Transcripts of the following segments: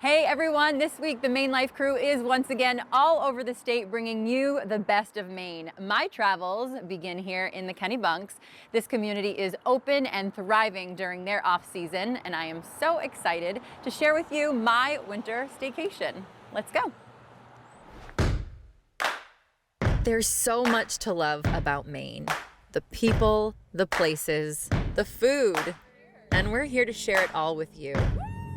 Hey everyone, this week the Maine Life crew is once again all over the state bringing you the best of Maine. My travels begin here in the Kennebunks. This community is open and thriving during their off-season, and I am so excited to share with you my winter staycation. Let's go. There's so much to love about Maine. The people, the places, the food, and we're here to share it all with you.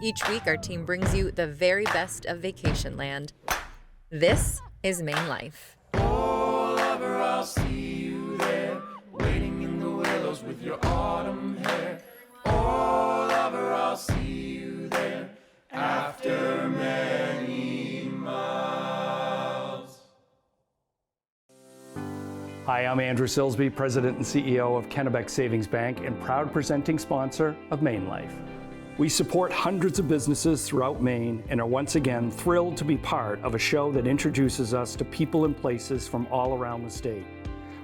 Each week, our team brings you the very best of vacation land. This is Maine Life. Oh, lover, I'll see you there, waiting in the willows with your autumn hair. Oh, lover, I'll see you there, after many miles. Hi, I'm Andrew Silsby, President and CEO of Kennebunk Savings Bank and proud presenting sponsor of Maine Life. We support hundreds of businesses throughout Maine and are once again thrilled to be part of a show that introduces us to people and places from all around the state.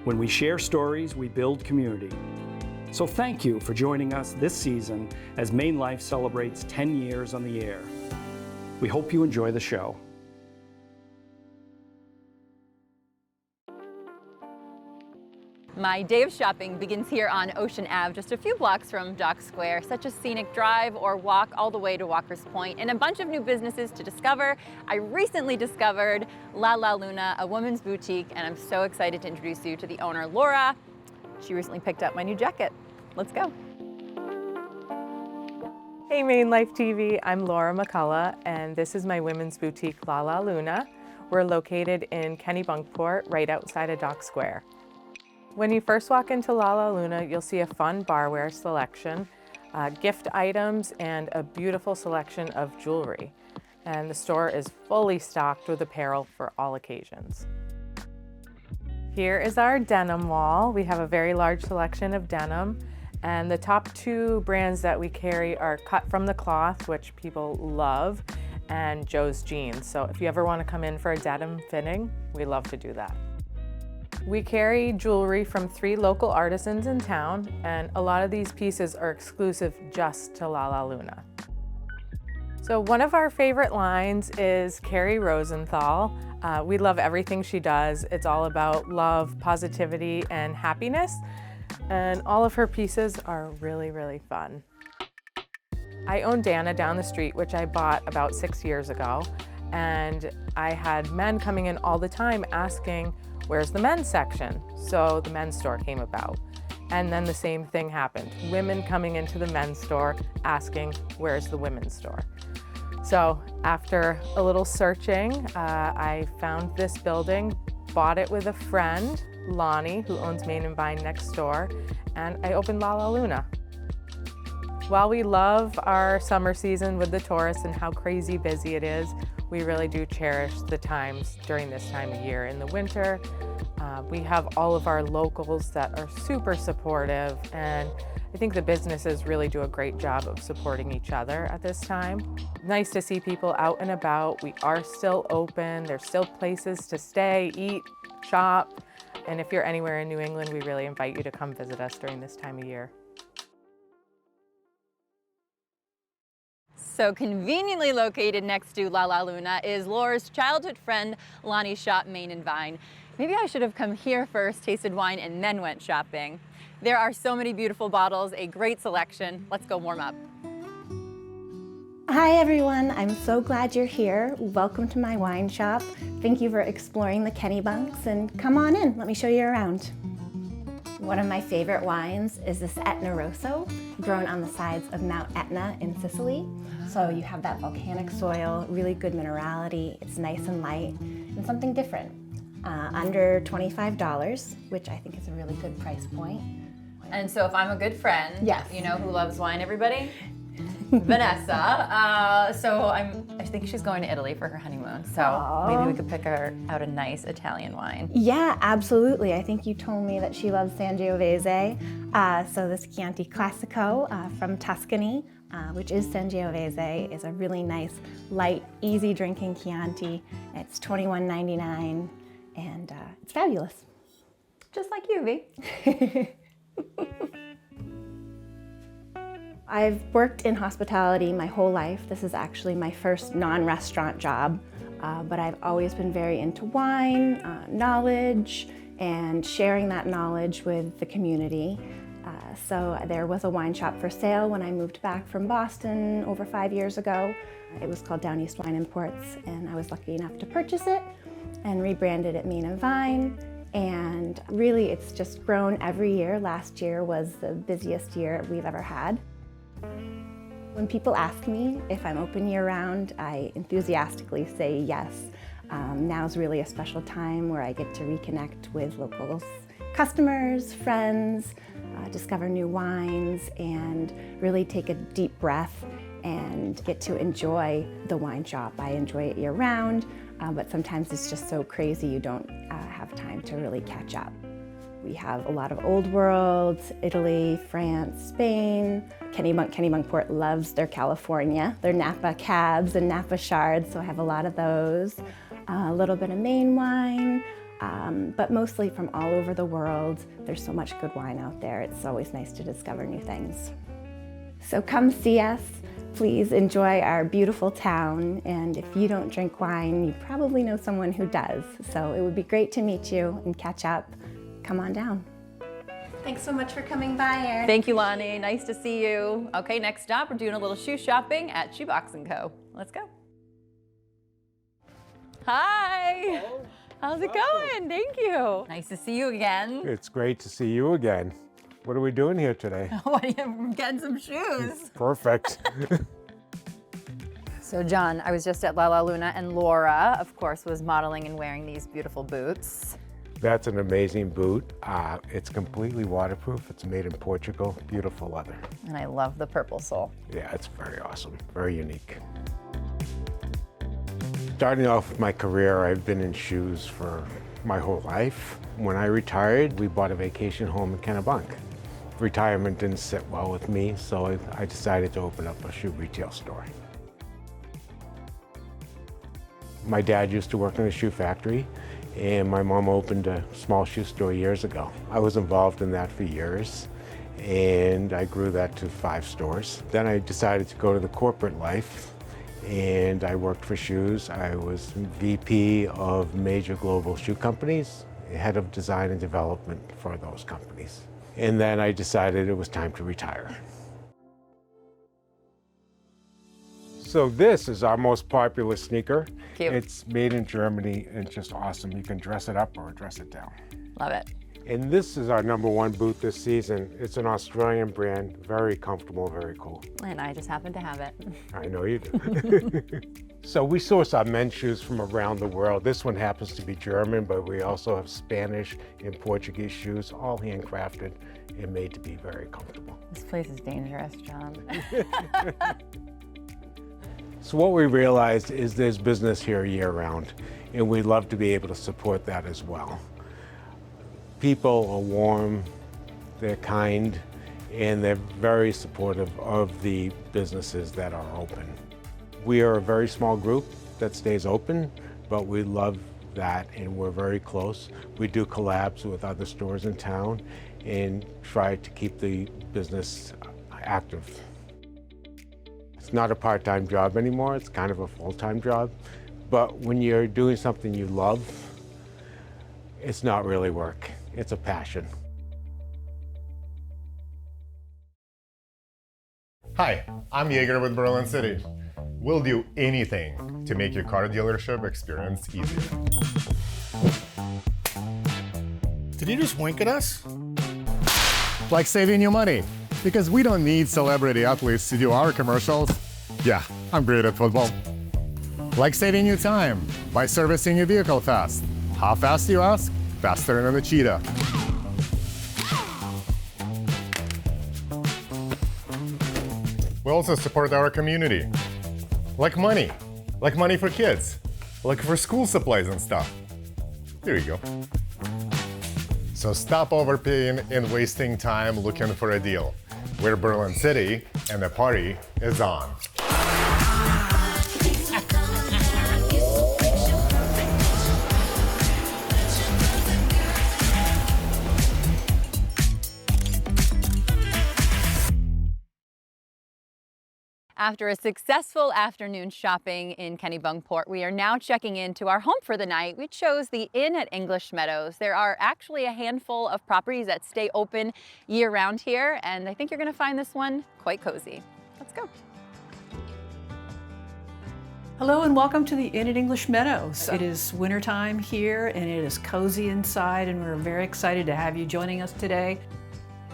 When we share stories, we build community. So thank you for joining us this season as Maine Life celebrates 10 years on the air. We hope you enjoy the show. My day of shopping begins here on Ocean Ave, just a few blocks from Dock Square. Such a scenic drive or walk all the way to Walker's Point, and a bunch of new businesses to discover. I recently discovered La Luna, a women's boutique, and I'm so excited to introduce you to the owner, Laura. She recently picked up my new jacket. Let's go. Hey Maine Life TV, I'm Laura McCullough, and this is my women's boutique, La Luna. We're located in Kennebunkport, right outside of Dock Square. When you first walk into La Luna, you'll see a fun barware selection, gift items, and a beautiful selection of jewelry. And the store is fully stocked with apparel for all occasions. Here is our denim wall. We have a very large selection of denim, and the top two brands that we carry are Cut from the Cloth, which people love, and Joe's Jeans. So if you ever want to come in for a denim fitting, we love to do that. We carry jewelry from 3 local artisans in town, and a lot of these pieces are exclusive just to La Luna. So one of our favorite lines is Carrie Rosenthal. We love everything she does. It's all about love, positivity, and happiness, and all of her pieces are really, really fun. I own Dana down the street, which I bought about 6 years ago, and I had men coming in all the time asking, where's the men's section? So the men's store came about. And then the same thing happened. Women coming into the men's store asking, where's the women's store? So after a little searching, I found this building, bought it with a friend, Lonnie, who owns Main and Vine next door, and I opened La Luna. While we love our summer season with the tourists and how crazy busy it is, we really do cherish the times during this time of year. In the winter, we have all of our locals that are super supportive, and I think the businesses really do a great job of supporting each other at this time. Nice to see people out and about. We are still open. There's still places to stay, eat, shop, and if you're anywhere in New England, we really invite you to come visit us during this time of year. So conveniently located next to La Luna is Laura's childhood friend, Lonnie's shop, Main and Vine. Maybe I should have come here first, tasted wine, and then went shopping. There are so many beautiful bottles, a great selection. Let's go warm up. Hi everyone, I'm so glad you're here. Welcome to my wine shop. Thank you for exploring the Kennebunks, and come on in, let me show you around. One of my favorite wines is this Etna Rosso, grown on the sides of Mount Etna in Sicily. So you have that volcanic soil, really good minerality, it's nice and light, and something different. Under $25, which I think is a really good price point. And so if I'm a good friend, yes. You know who loves wine, everybody? Vanessa. So I think she's going to Italy for her honeymoon. So maybe we could pick her out a nice Italian wine. Yeah, absolutely. I think you told me that she loves Sangiovese. So this Chianti Classico from Tuscany, which is Sangiovese, is a really nice, light, easy drinking Chianti. It's $21.99 and it's fabulous. Just like you, V. I've worked in hospitality my whole life. This is actually my first non-restaurant job, but I've always been very into wine, knowledge, and sharing that knowledge with the community. So there was a wine shop for sale when I moved back from Boston over 5 years ago. It was called Down East Wine Imports, and I was lucky enough to purchase it and rebranded it Maine and Vine. And really, it's just grown every year. Last year was the busiest year we've ever had. When people ask me if I'm open year-round, I enthusiastically say yes. Now's really a special time where I get to reconnect with local customers, friends, discover new wines, and really take a deep breath and get to enjoy the wine shop. I enjoy it year-round, but sometimes it's just so crazy you don't have time to really catch up. We have a lot of old world, Italy, France, Spain. Kennebunkport loves their California, their Napa cabs and Napa shards, so I have a lot of those. A little bit of Maine wine, but mostly from all over the world. There's so much good wine out there. It's always nice to discover new things. So come see us. Please enjoy our beautiful town, and if you don't drink wine, you probably know someone who does. So it would be great to meet you and catch up. Come on down. Thanks so much for coming by, Erin. Thank you, Lonnie. Nice to see you. Okay, next stop, we're doing a little shoe shopping at Shoebox Co. Let's go. Hi. Hello. How's it going? Thank you. Nice to see you again. It's great to see you again. What are we doing here today? What are you getting some shoes? Perfect. So John, I was just at La La Luna, and Laura, of course, was modeling and wearing these beautiful boots. That's an amazing boot. It's completely waterproof. It's made in Portugal. Beautiful leather. And I love the purple sole. Yeah, it's very awesome. Very unique. Starting off with my career, I've been in shoes for my whole life. When I retired, we bought a vacation home in Kennebunk. Retirement didn't sit well with me, so I decided to open up a shoe retail store. My dad used to work in a shoe factory, and my mom opened a small shoe store years ago. I was involved in that for years, and I grew that to 5 stores. Then I decided to go to the corporate life, and I worked for shoes. I was VP of major global shoe companies, head of design and development for those companies. And then I decided it was time to retire. So this is our most popular sneaker. Cute. It's made in Germany and it's just awesome. You can dress it up or dress it down. Love it. And this is our #1 boot this season. It's an Australian brand, very comfortable, very cool. And I just happen to have it. I know you do. So we source our men's shoes from around the world. This one happens to be German, but we also have Spanish and Portuguese shoes, all handcrafted and made to be very comfortable. This place is dangerous, John. So what we realized is there's business here year-round, and we'd love to be able to support that as well. People are warm, they're kind, and they're very supportive of the businesses that are open. We are a very small group that stays open, but we love that, and we're very close. We do collabs with other stores in town and try to keep the business active. It's not a part-time job anymore, it's kind of a full-time job, but when you're doing something you love, it's not really work, it's a passion. Hi, I'm Jaeger with Berlin City. We'll do anything to make your car dealership experience easier. Did you just wink at us? Like saving you money. Because we don't need celebrity athletes to do our commercials. Yeah, I'm great at football. Like saving you time by servicing your vehicle fast. How fast, you ask? Faster than a cheetah. We also support our community. Like money for kids, like for school supplies and stuff. There you go. So stop overpaying and wasting time looking for a deal. We're Berlin City, and the party is on. After a successful afternoon shopping in Kennebunkport, we are now checking into our home for the night. We chose the Inn at English Meadows. There are actually a handful of properties that stay open year-round here, and I think you're going to find this one quite cozy. Let's go. Hello and welcome to the Inn at English Meadows. It is wintertime here and it is cozy inside, and we're very excited to have you joining us today.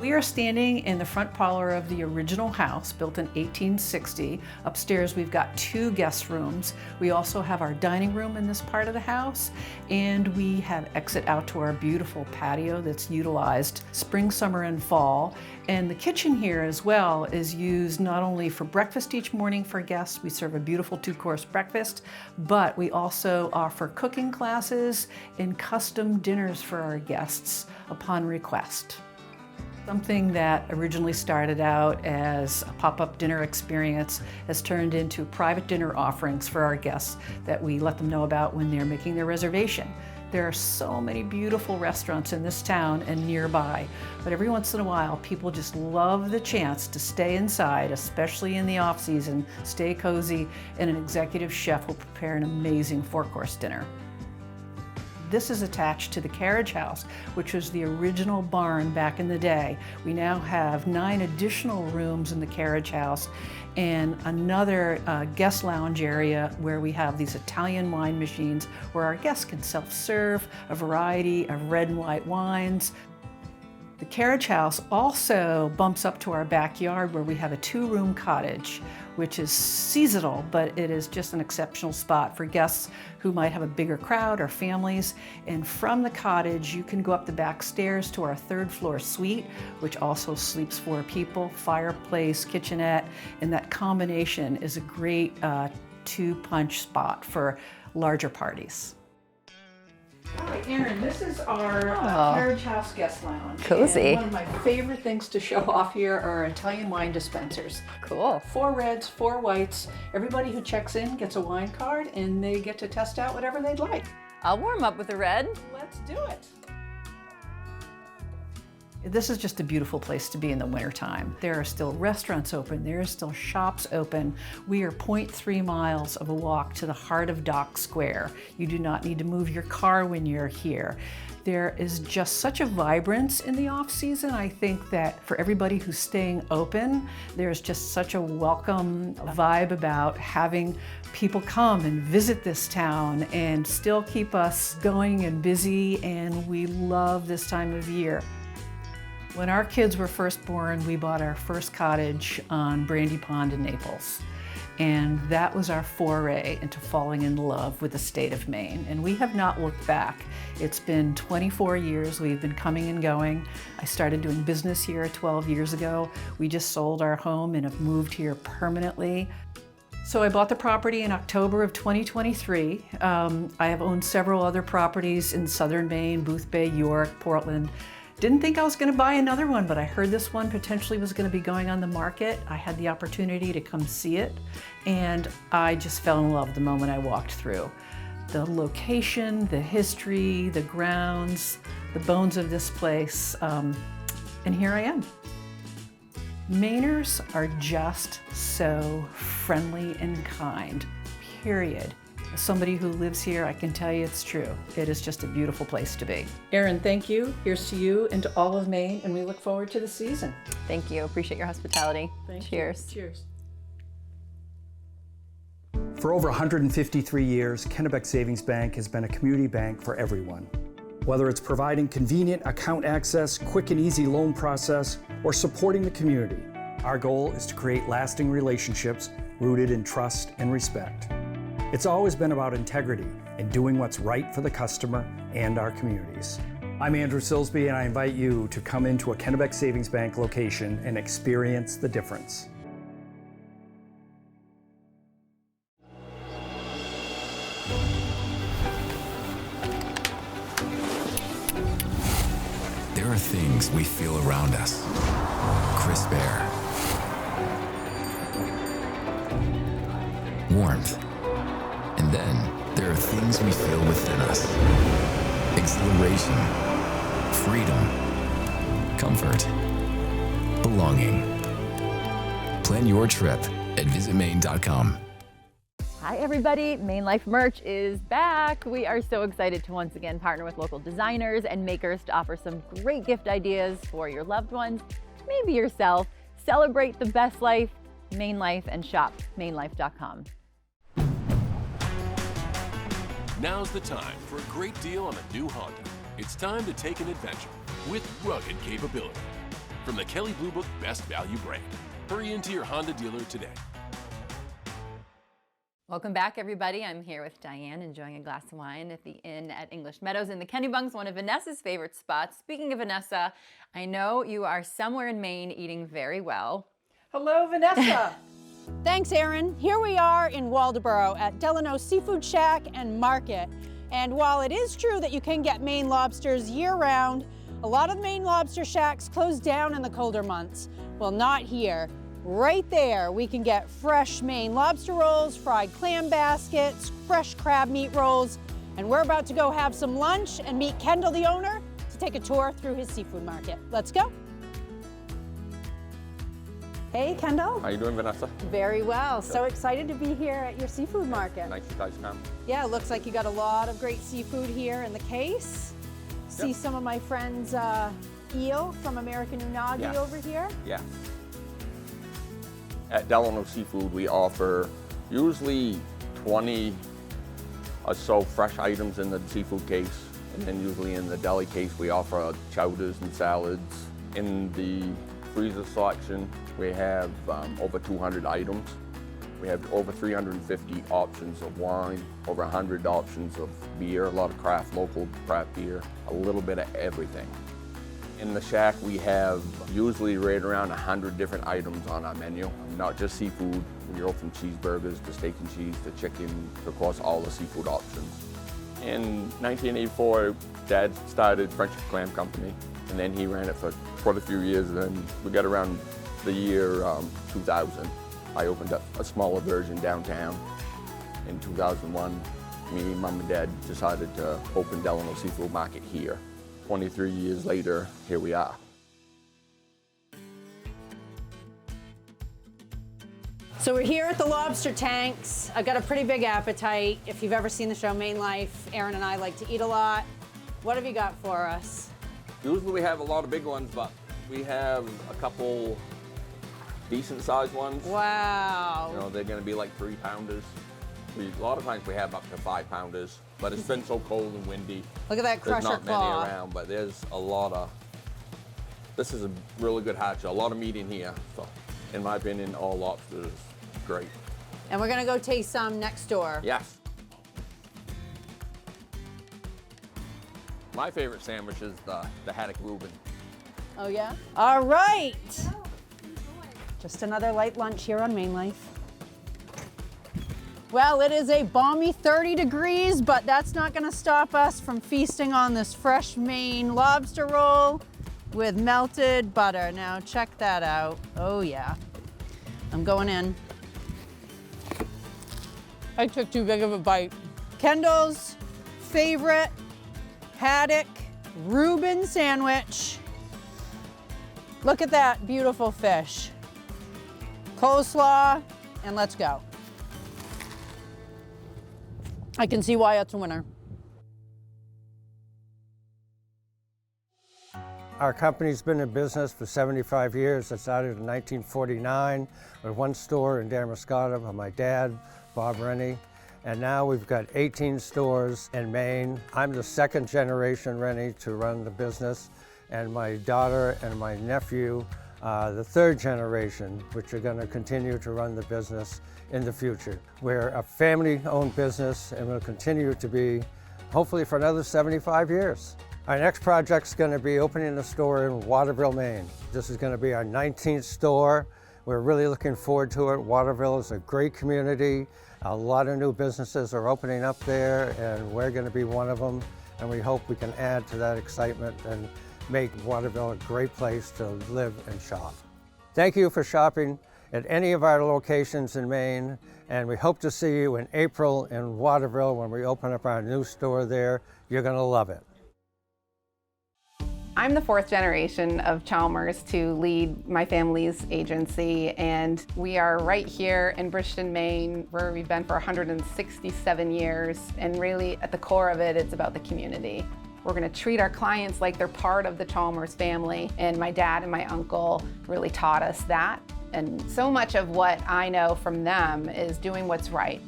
We are standing in the front parlor of the original house, built in 1860. Upstairs we've got 2 guest rooms. We also have our dining room in this part of the house, and we have exit out to our beautiful patio that's utilized spring, summer, and fall. And the kitchen here as well is used not only for breakfast each morning for guests. We serve a beautiful 2-course breakfast, but we also offer cooking classes and custom dinners for our guests upon request. Something that originally started out as a pop-up dinner experience has turned into private dinner offerings for our guests that we let them know about when they're making their reservation. There are so many beautiful restaurants in this town and nearby, but every once in a while people just love the chance to stay inside, especially in the off-season, stay cozy, and an executive chef will prepare an amazing 4-course dinner. This is attached to the carriage house, which was the original barn back in the day. We now have 9 additional rooms in the carriage house and another guest lounge area where we have these Italian wine machines where our guests can self-serve a variety of red and white wines. The carriage house also bumps up to our backyard where we have a 2-room cottage, which is seasonal, but it is just an exceptional spot for guests who might have a bigger crowd or families. And from the cottage, you can go up the back stairs to our 3rd floor suite, which also sleeps 4 people, fireplace, kitchenette, and that combination is a great 2-punch spot for larger parties. All right, Erin, this is our carriage house guest lounge. Cozy. And one of my favorite things to show off here are Italian wine dispensers. Cool. 4 reds, 4 whites. Everybody who checks in gets a wine card and they get to test out whatever they'd like. I'll warm up with a red. Let's do it. This is just a beautiful place to be in the wintertime. There are still restaurants open, there are still shops open. We are 0.3 miles of a walk to the heart of Dock Square. You do not need to move your car when you're here. There is just such a vibrance in the off-season. I think that for everybody who's staying open, there's just such a welcome vibe about having people come and visit this town and still keep us going and busy, and we love this time of year. When our kids were first born, we bought our first cottage on Brandy Pond in Naples. And that was our foray into falling in love with the state of Maine. And we have not looked back. It's been 24 years we've been coming and going. I started doing business here 12 years ago. We just sold our home and have moved here permanently. So I bought the property in October of 2023. I have owned several other properties in southern Maine, Boothbay, York, Portland. Didn't think I was going to buy another one, but I heard this one potentially was going to be going on the market. I had the opportunity to come see it, and I just fell in love the moment I walked through. The location, the history, the grounds, the bones of this place, and here I am. Mainers are just so friendly and kind, period. As somebody who lives here, I can tell you it's true. It is just a beautiful place to be. Erin, thank you. Here's to you and to all of Maine, and we look forward to the season. Thank you. Appreciate your hospitality. Cheers. Cheers. For over 153 years, Kennebunk Savings Bank has been a community bank for everyone. Whether it's providing convenient account access, quick and easy loan process, or supporting the community, our goal is to create lasting relationships rooted in trust and respect. It's always been about integrity and doing what's right for the customer and our communities. I'm Andrew Silsby, and I invite you to come into a Kennebunk Savings Bank location and experience the difference. There are things we feel around us. Crisp air. Warmth. And then there are things we feel within us. Exhilaration. Freedom. Comfort. Belonging. Plan your trip at visitmaine.com. Hi everybody, Maine Life merch is back. We are so excited to once again partner with local designers and makers to offer some great gift ideas for your loved ones, maybe yourself. Celebrate the best life, Maine Life, and shop mainelife.com. Now's the time for a great deal on a new Honda. It's time to take an adventure with rugged capability. From the Kelley Blue Book Best Value brand. Hurry into your Honda dealer today. Welcome back, everybody. I'm here with Diane, enjoying a glass of wine at the inn at English Meadows in the Kennebunks, one of Vanessa's favorite spots. Speaking of Vanessa, I know you are somewhere in Maine eating very well. Hello, Vanessa. Thanks, Erin. Here we are in Waldoboro at Delano Seafood Shack and Market. And while it is true that you can get Maine lobsters year-round, a lot of Maine lobster shacks close down in the colder months. Well, not here. Right there, we can get fresh Maine lobster rolls, fried clam baskets, fresh crab meat rolls, and we're about to go have some lunch and meet Kendall, the owner, to take a tour through his seafood market. Let's go. Hey, Kendall. How you doing, Vanessa? Very well. So excited to be here at your seafood market. Nice you guys come. Yeah, it looks like you got a lot of great seafood here in the case. See some of my friends' eel from American Unagi over here. Yeah. At Delano Seafood, we offer usually 20 or so fresh items in the seafood case. And then usually in the deli case, we offer chowders and salads. In the freezer selection, we have over 200 items. We have over 350 options of wine, over 100 options of beer, a lot of craft, local craft beer, a little bit of everything. In the shack, we have usually right around 100 different items on our menu, not just seafood. We go from cheeseburgers to steak and cheese to chicken, to, of course, all the seafood options. In 1984, Dad started Friendship Clam Company, and then he ran it for quite a few years, and then we got around the year 2000. I opened up a smaller version downtown. In 2001, me, Mom, and Dad decided to open Delano Seafood Market here. 23 years later, here we are. So we're here at the lobster tanks. I've got a pretty big appetite. If you've ever seen the show Maine Life, Erin and I like to eat a lot. What have you got for us? Usually we have a lot of big ones, but we have a couple decent sized ones. Wow. You know, they're gonna be like 3-pounders. A lot of times we have up to 5-pounders, but it's been so cold and windy. Look at that crusher There's not claw. many around, but there's a lot of, this is a really good hatch, a lot of meat in here. So in my opinion, all lobster is great. And we're gonna go taste some next door. Yes. My favorite sandwich is the haddock Reuben. Oh yeah? All right. Just another light lunch here on Maine Life. Well, it is a balmy 30 degrees, but that's not gonna stop us from feasting on this fresh Maine lobster roll with melted butter. Now check that out. Oh yeah. I'm going in. I took too big of a bite. Kendall's favorite haddock Reuben sandwich. Look at that beautiful fish. Coleslaw, and let's go. I can see why it's a winner. Our company's been in business for 75 years. It started in 1949 with one store in Damariscotta by my dad, Bob Rennie. And now we've got 18 stores in Maine. I'm the second generation Rennie to run the business, and my daughter and my nephew, the third generation, which are going to continue to run the business in the future. We're a family-owned business and will continue to be, hopefully for another 75 years. Our next project's going to be opening a store in Waterville, Maine. This is going to be our 19th store. We're really looking forward to it. Waterville is a great community. A lot of new businesses are opening up there, and we're going to be one of them. And we hope we can add to that excitement and make Waterville a great place to live and shop. Thank you for shopping at any of our locations in Maine, and we hope to see you in April in Waterville when we open up our new store there. You're going to love it. I'm the fourth generation of Chalmers to lead my family's agency, and we are right here in Bridgeton, Maine, where we've been for 167 years. And really, at the core of it, it's about the community. We're going to treat our clients like they're part of the Chalmers family, and my dad and my uncle really taught us that. And so much of what I know from them is doing what's right.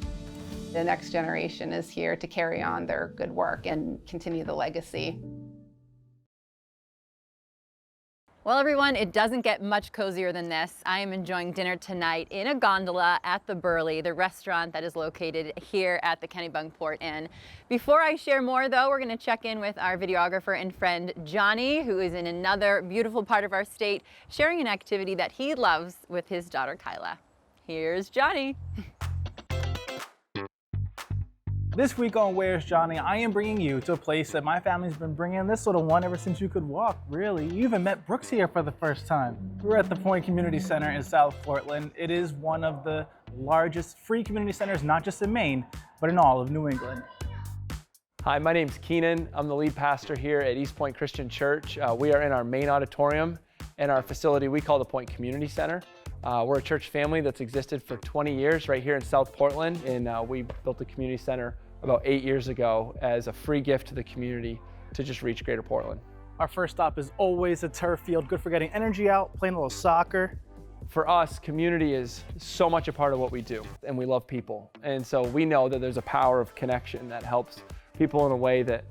The next generation is here to carry on their good work and continue the legacy. Well, everyone, it doesn't get much cozier than this. I am enjoying dinner tonight in a gondola at the Burley, the restaurant that is located here at the Kennebunkport Inn. Before I share more, though, we're going to check in with our videographer and friend, Johnny, who is in another beautiful part of our state, sharing an activity that he loves with his daughter, Kyla. Here's Johnny. This week on Where's Johnny, I am bringing you to a place that my family's been bringing this little one ever since you could walk, really. You even met Brooks here for the first time. We're at the Point Community Center in South Portland. It is one of the largest free community centers, not just in Maine, but in all of New England. Hi, my name's Keenan. I'm the lead pastor here at East Point Christian Church. We are in our main auditorium, and our facility we call the Point Community Center. We're a church family that's existed for 20 years right here in South Portland, and we built the community center about 8 years ago as a free gift to the community to just reach Greater Portland. Our first stop is always a turf field, good for getting energy out, playing a little soccer. For us, community is so much a part of what we do, and we love people. And so we know that there's a power of connection that helps people in a way that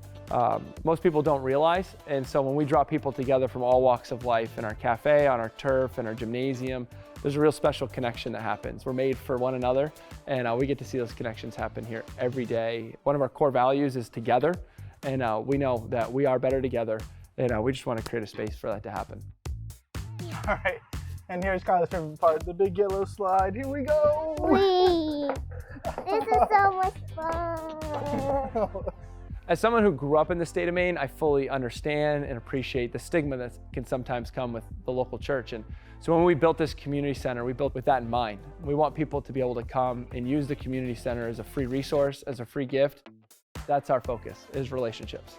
most people don't realize. And so when we draw people together from all walks of life in our cafe, on our turf, in our gymnasium, there's a real special connection that happens. We're made for one another, and we get to see those connections happen here every day. One of our core values is together, and we know that we are better together, and we just want to create a space for that to happen. All right, and here's Kyla's favorite part, the big yellow slide. Here we go! Whee! This is so much fun! As someone who grew up in the state of Maine, I fully understand and appreciate the stigma that can sometimes come with the local church. And so when we built this community center, we built with that in mind. We want people to be able to come and use the community center as a free resource, as a free gift. That's our focus, is relationships.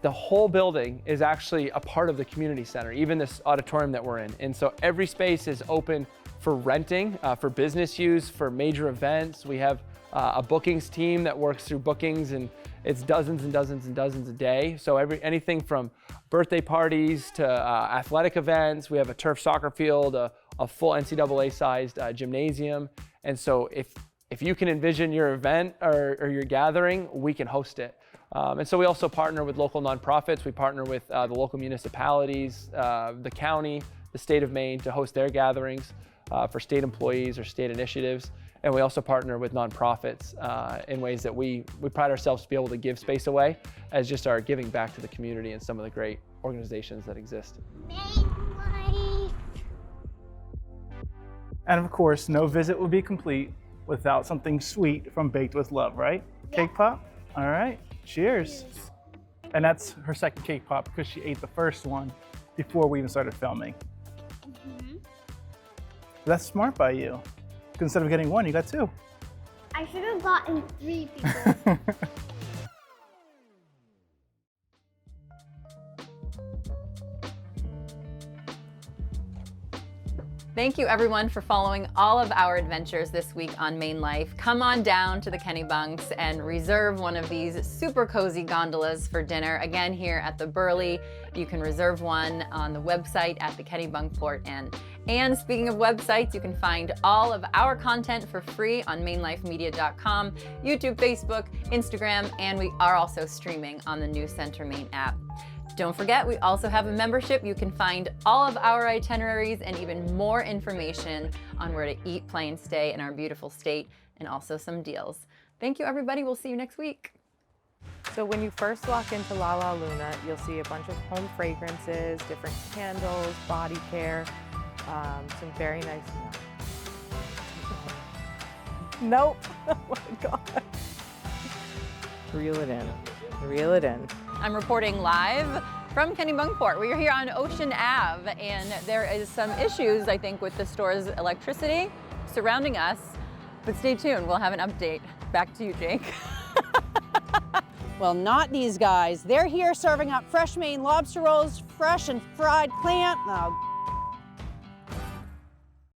The whole building is actually a part of the community center, even this auditorium that we're in. And so every space is open for renting, for business use, for major events. We have a bookings team that works through bookings, and it's dozens and dozens and dozens a day. So anything from birthday parties to athletic events. We have a turf soccer field, a full NCAA-sized gymnasium. And so if you can envision your event or your gathering, we can host it. And so we also partner with local nonprofits. We partner with the local municipalities, the county, the state of Maine to host their gatherings for state employees or state initiatives. And we also partner with nonprofits in ways that we pride ourselves to be able to give space away as just our giving back to the community and some of the great organizations that exist. Maine Life. And of course, no visit would be complete without something sweet from Baked with Love, right? Yeah. Cake pop? All right, cheers. And that's her second cake pop because she ate the first one before we even started filming. Mm-hmm. That's smart by you. Instead of getting one, you got two. I should have gotten 3 people. Thank you everyone for following all of our adventures this week on Maine Life. Come on down to the Kennebunks and reserve one of these super cozy gondolas for dinner. Again, here at the Burley, you can reserve one on the website at the Kennebunkport Inn. And speaking of websites, you can find all of our content for free on mainlifemedia.com, YouTube, Facebook, Instagram, and we are also streaming on the new Center Maine app. Don't forget, we also have a membership. You can find all of our itineraries and even more information on where to eat, play, and stay in our beautiful state, and also some deals. Thank you, everybody. We'll see you next week. So when you first walk into La La Luna, you'll see a bunch of home fragrances, different candles, body care, some very nice smells. Nope. Oh my God. Reel it in. Reel it in. I'm reporting live from Kennebunkport. We are here on Ocean Ave, and there is some issues, I think, with the store's electricity surrounding us. But stay tuned, we'll have an update. Back to you, Jake. Well, not these guys. They're here serving up fresh Maine lobster rolls, fresh and fried clam,